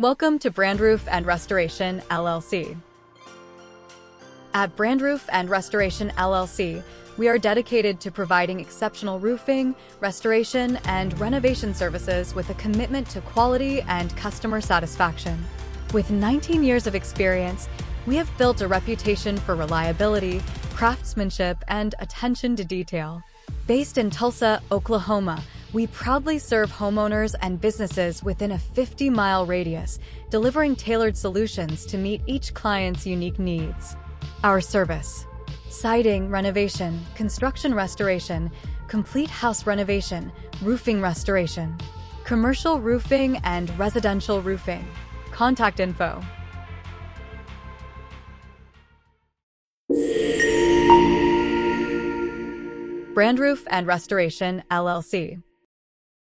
Welcome to BrandRoof Restoration LLC. At BrandRoof Restoration LLC, we are dedicated to providing exceptional roofing, restoration, and renovation services with a commitment to quality and customer satisfaction. With 19 years of experience, we have built a reputation for reliability, craftsmanship, and attention to detail. Based in Tulsa, Oklahoma, we proudly serve homeowners and businesses within a 50-mile radius, delivering tailored solutions to meet each client's unique needs. Our service: siding renovation, construction restoration, complete house renovation, roofing restoration, commercial roofing, and residential roofing. Contact info. BrandRoof Restoration LLC.